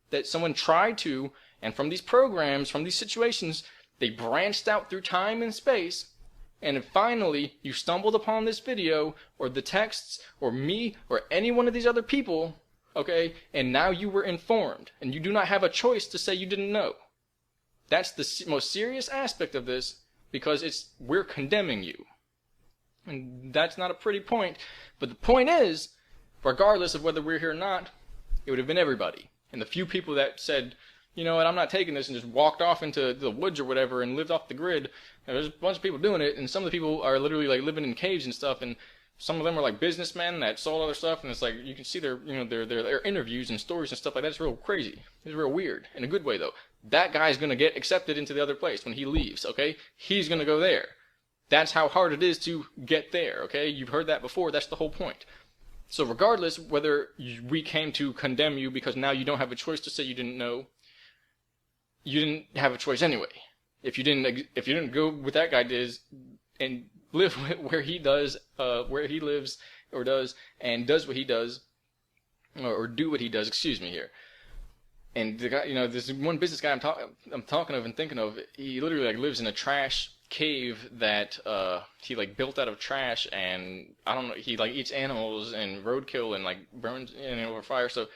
that someone tried to, and from these programs, from these situations, they branched out through time and space, and finally you stumbled upon this video, or the texts, or me, or any one of these other people, okay, and now you were informed, and you do not have a choice to say you didn't know. That's the most serious aspect of this, because we're condemning you. And that's not a pretty point, but the point is, regardless of whether we're here or not, it would have been everybody. And the few people that said, you know what, I'm not taking this, and just walked off into the woods or whatever and lived off the grid, there's a bunch of people doing it, and some of the people are literally like living in caves and stuff, and some of them are like businessmen that sold other stuff, and it's like you can see their interviews and stories and stuff like that. It's real crazy. It's real weird in a good way though. That guy's gonna get accepted into the other place when he leaves. Okay, he's gonna go there. That's how hard it is to get there. Okay, you've heard that before. That's the whole point. So regardless whether we came to condemn you because now you don't have a choice to say you didn't know, you didn't have a choice anyway. If you didn't go with that guy does and live where he does, where he lives or does, and does what he does, or do what he does. Excuse me here. And the guy, this one business guy I'm talking of and thinking of, he literally like lives in a trash cave that he like built out of trash, and I don't know, he like eats animals and roadkill and like burns over fire. So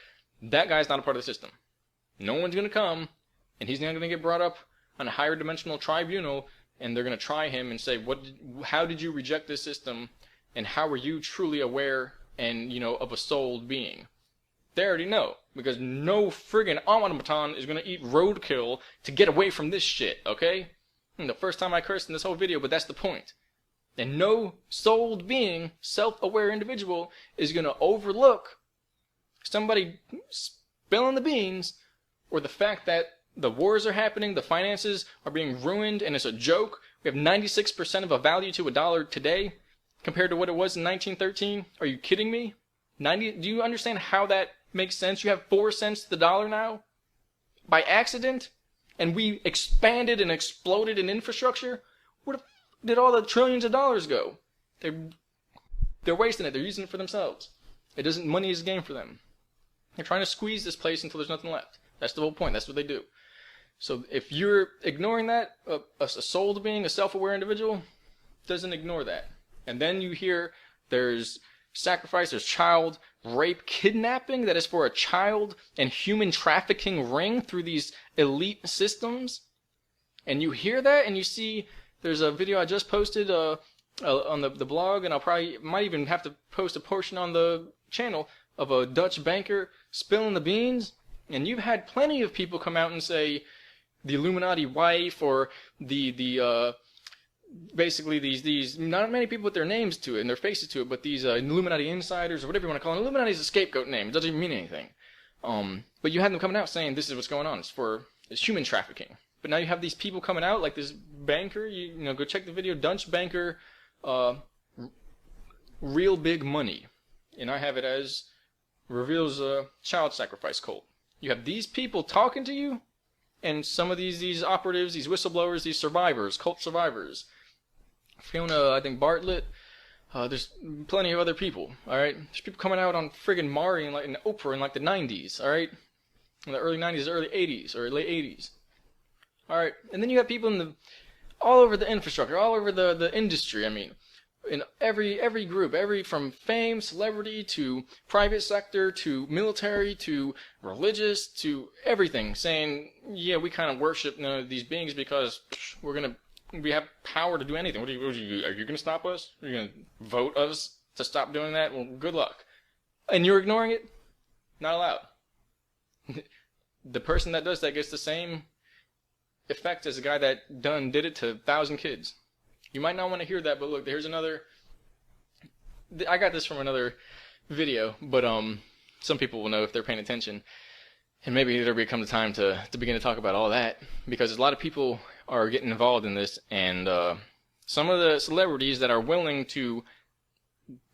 that guy's not a part of the system. No one's gonna come, and he's not gonna get brought up on a higher dimensional tribunal, and they're gonna try him and say, how did you reject this system, and how were you truly aware and of a souled being? They already know, because no friggin' automaton is gonna eat roadkill to get away from this shit, okay? The first time I cursed in this whole video, but that's the point. And no souled being, self-aware individual, is gonna overlook somebody spilling the beans, or the fact that the wars are happening, the finances are being ruined, and it's a joke. We have 96% of a value to a dollar today, compared to what it was in 1913. Are you kidding me? Do you understand how that makes sense? You have 4 cents to the dollar now? By accident? And we expanded and exploded in infrastructure? Where did all the trillions of dollars go? They're wasting it. They're using it for themselves. Money is a game for them. They're trying to squeeze this place until there's nothing left. That's the whole point. That's what they do. So if you're ignoring that, a souled being, a self-aware individual, doesn't ignore that. And then you hear there's sacrifice, there's child rape, kidnapping that is for a child, and human trafficking ring through these elite systems. And you hear that, and you see there's a video I just posted on the blog, and might even have to post a portion on the channel of a Dutch banker spilling the beans. And you've had plenty of people come out and say the Illuminati wife, or basically these not many people put their names to it and their faces to it, but these Illuminati insiders, or whatever you want to call it. Illuminati is a scapegoat name. It doesn't even mean anything. But you had them coming out saying this is what's going on. It's human trafficking. But now you have these people coming out like this banker. Go check the video. Dutch banker, real big money, and I have it as reveals a child sacrifice cult. You have these people talking to you, and some of these operatives, these whistleblowers, these survivors, cult survivors. Fiona, I think Bartlett. There's plenty of other people. All right, there's people coming out on friggin' Maury and Oprah in like the 90s. All right, in the early 90s, early 80s, or late 80s. All right, and then you have people all over the infrastructure, all over the industry. I mean, in every group, from fame, celebrity, to private sector, to military, to religious, to everything, saying, yeah, we kind of worship these beings because we have power to do anything. Are you going to stop us? Are you going to vote us to stop doing that? Well, good luck. And you're ignoring it? Not allowed. The person that does that gets the same effect as the guy that did it to 1,000 kids. You might not want to hear that, but look, here's another. I got this from another video, but some people will know if they're paying attention. And maybe there'll become the time to begin to talk about all that, because a lot of people are getting involved in this, and some of the celebrities that are willing to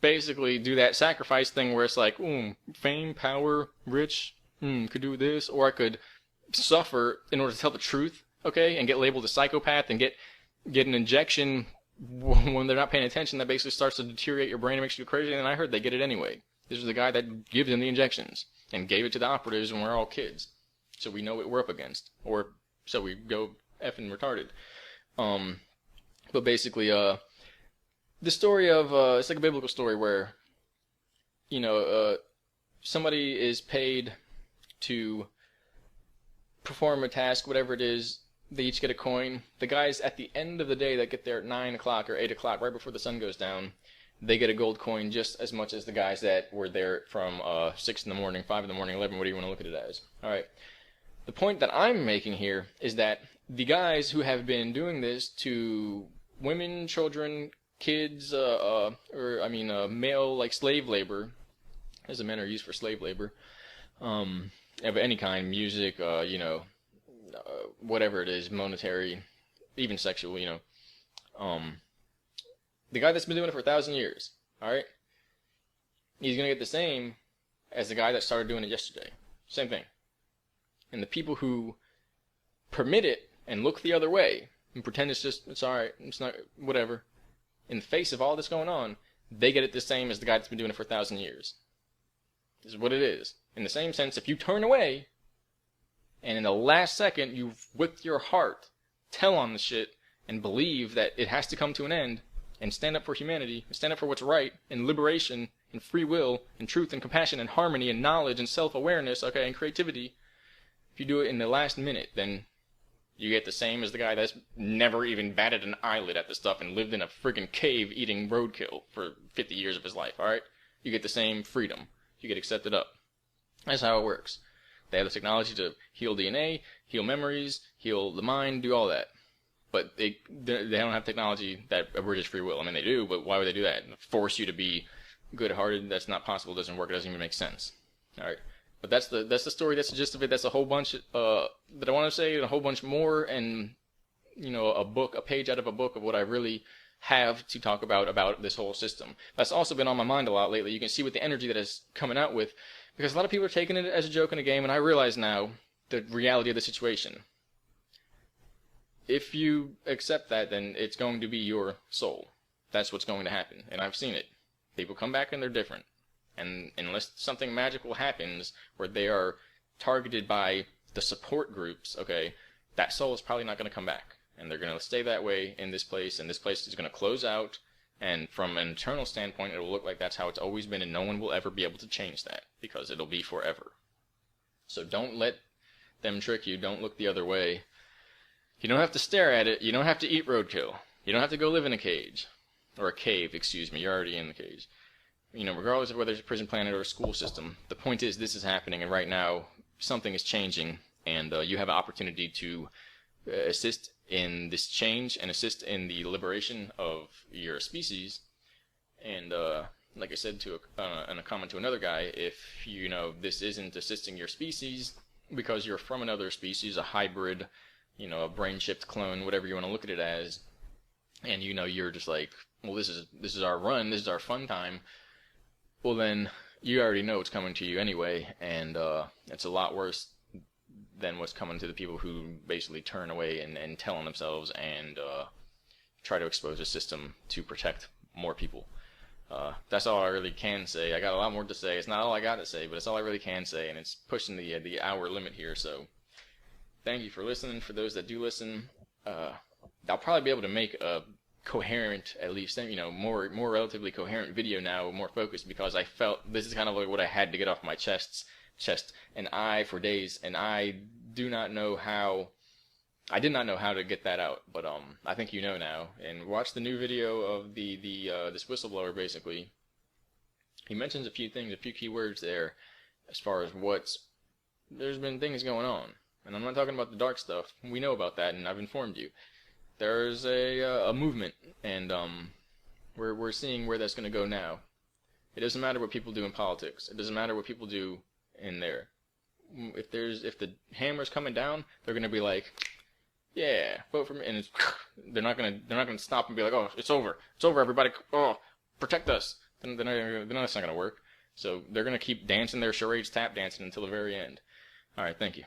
basically do that sacrifice thing where it's like, fame, power, rich, could do this, or I could suffer in order to tell the truth, okay, and get labeled a psychopath and get an injection when they're not paying attention that basically starts to deteriorate your brain and makes you crazy. And I heard they get it anyway. This is the guy that gives them the injections and gave it to the operatives when we're all kids, so we know what we're up against, or so we go effing retarded. But basically, the story of it's like a biblical story where, somebody is paid to perform a task, whatever it is. They each get a coin. The guys at the end of the day that get there at 9 o'clock or 8 o'clock, right before the sun goes down, they get a gold coin just as much as the guys that were there from 6 in the morning, 5 in the morning, 11, what do you want to look at it as? All right. The point that I'm making here is that the guys who have been doing this to women, children, kids, male, like slave labor, as the men are used for slave labor, of any kind, music, whatever it is, monetary, even sexual, the guy that's been doing it for 1,000 years, alright, he's going to get the same as the guy that started doing it yesterday. Same thing. And the people who permit it and look the other way and pretend it's alright, it's not, whatever, in the face of all this going on, they get it the same as the guy that's been doing it for 1,000 years. This is what it is. In the same sense, if you turn away, and in the last second, you, with your heart, tell on the shit and believe that it has to come to an end, and stand up for humanity, and stand up for what's right, and liberation, and free will, and truth, and compassion, and harmony, and knowledge, and self-awareness, okay, and creativity, if you do it in the last minute, then you get the same as the guy that's never even batted an eyelid at this stuff and lived in a friggin' cave eating roadkill for 50 years of his life, alright? You get the same freedom. You get accepted up. That's how it works. They have the technology to heal DNA, heal memories, heal the mind, do all that. But they don't have technology that abridges free will. I mean, they do, but why would they do that? Force you to be good-hearted? That's not possible. It doesn't work. It doesn't even make sense. All right. But that's the story. That's the gist of it. That's a whole bunch that I want to say, and a whole bunch more, and a page out of a book of what I really have to talk about this whole system. That's also been on my mind a lot lately. You can see with the energy that is coming out with, because a lot of people are taking it as a joke and a game, and I realize now the reality of the situation. If you accept that, then it's going to be your soul. That's what's going to happen, and I've seen it. People come back and they're different. And unless something magical happens where they are targeted by the support groups, okay, that soul is probably not going to come back. And they're going to stay that way in this place, and this place is going to close out, and from an eternal standpoint, it will look like that's how it's always been, and no one will ever be able to change that, because it'll be forever. So don't let them trick you. Don't look the other way. You don't have to stare at it. You don't have to eat roadkill. You don't have to go live in a cage. Or a cave, excuse me. You're already in the cage. Regardless of whether it's a prison planet or a school system, the point is this is happening, and right now something is changing, and you have an opportunity to assist in this change and assist in the liberation of your species. And like I said in a comment to another guy, if this isn't assisting your species because you're from another species, a hybrid, a brain-chipped clone, whatever you want to look at it as, and you're just like, well, this is our run, this is our fun time, well then you already know what's coming to you anyway, and it's a lot worse than what's coming to the people who basically turn away and tell on themselves and try to expose a system to protect more people. That's all I really can say. I got a lot more to say. It's not all I got to say, but it's all I really can say, and it's pushing the hour limit here, so thank you for listening. For those that do listen, I'll probably be able to make a coherent, at least, more relatively coherent video now, more focused, because I felt this is kind of like what I had to get off my chest and for days, and I did not know how to get that out, but I think you know now. And watch the new video of this whistleblower. Basically, he mentions a few things, a few key words there, as far as there's been things going on, and I'm not talking about the dark stuff. We know about that, and I've informed you. There's a movement, and we're seeing where that's going to go now. It doesn't matter what people do in politics. It doesn't matter what people do in there. if the hammer's coming down, they're gonna be like, yeah, vote for me, and they're not gonna stop and be like, oh, it's over, everybody, oh, protect us. Then that's not gonna work. So they're gonna keep dancing their charades, tap dancing until the very end. All right, thank you.